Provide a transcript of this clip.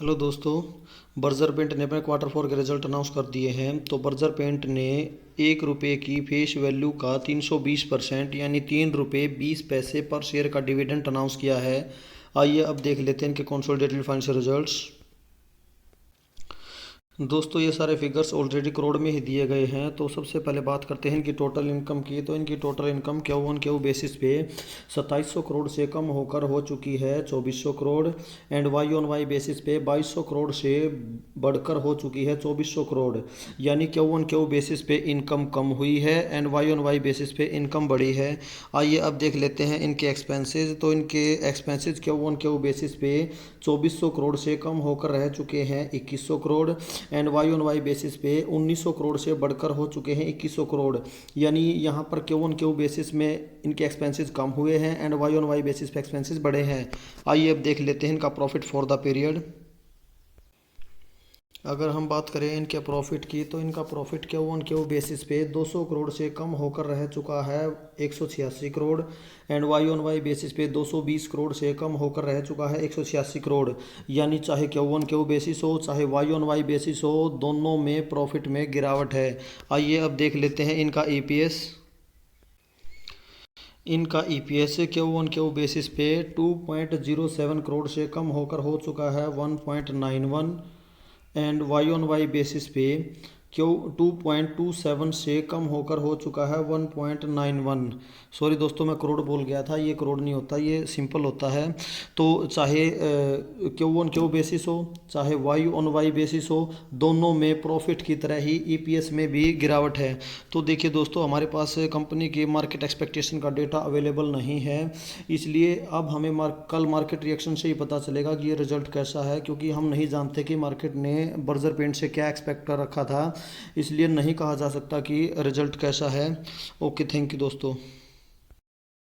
Hello दोस्तों। Berger paint ने अपने क्वार्टर फोर के रिजल्ट अनाउंस कर दिए हैं। तो बर्जर पेंट ने 1 रुपये की फेस वैल्यू का 320% यानी 3 रुपये 20 पैसे पर शेयर का डिविडेंड अनाउंस किया है। आइए अब देख लेते हैं इनके कंसोलिडेटेड फाइनेंशियल रिजल्ट्स। दोस्तों ये सारे फिगर्स ऑलरेडी करोड़ में ही दिए गए हैं। तो सबसे पहले बात करते हैं इनकी टोटल इनकम की। तो इनकी टोटल इनकम क्यू बेसिस पे 2700 करोड़ से कम होकर हो चुकी है 2400 करोड़। एंड वाई बेसिस पे 2200 करोड़ से बढ़कर हो चुकी है 2400 करोड़। यानी क्यू बेसिस पे इनकम कम हुई है एंड वाई बेसिस पे इनकम बढ़ी है। आइए अब देख लेते हैं इनके एक्सपेंसेस। तो इनके एक्सपेंसेस क्यू बेसिस पे 2400 करोड़ से कम होकर रह चुके हैं 2100 करोड़। एंड वाई बेसिस पे 1900 करोड़ से बढ़कर हो चुके हैं 2100 करोड़। यानी यहाँ पर क्यू बेसिस में इनके एक्सपेंसेस कम हुए हैं एंड वाई बेसिस पे एक्सपेंसेस बढ़े हैं। आइए अब देख लेते हैं इनका प्रॉफिट फॉर द पीरियड। अगर हम बात करें इनके प्रॉफिट की तो इनका प्रॉफिट क्यू बेसिस पे 200 करोड़ से कम होकर रह चुका है 186 करोड़। एंड वाई बेसिस पे 220 करोड़ से कम होकर रह चुका है 186 करोड़। यानी चाहे क्यू बेसिस हो चाहे वाई बेसिस हो, दोनों में प्रॉफिट में गिरावट है। आइए अब देख लेते हैं इनका ईपीएस। इनका ईपीएस क्यू बेसिस पे 2.07 करोड़ से कम होकर हो चुका है 1.91। एंड वाई बेसिस पे क्यू 2.27 से कम होकर हो चुका है 1.91। सॉरी दोस्तों, मैं करोड़ बोल गया था, ये करोड़ नहीं होता, ये सिंपल होता है। तो चाहे क्यू बेसिस हो चाहे वाई बेसिस हो, दोनों में प्रॉफिट की तरह ही ईपीएस में भी गिरावट है। तो देखिए दोस्तों, हमारे पास कंपनी की मार्केट एक्सपेक्टेशन का डेटा अवेलेबल नहीं है, इसलिए अब हमें कल मार्केट रिएक्शन से ही पता चलेगा कि ये रिजल्ट कैसा है, क्योंकि हम नहीं जानते कि मार्केट ने बर्जर पेंट से क्या एक्सपेक्ट कर रखा था। इसलिए नहीं कहा जा सकता कि रिजल्ट कैसा है। ओके, थैंक यू दोस्तों।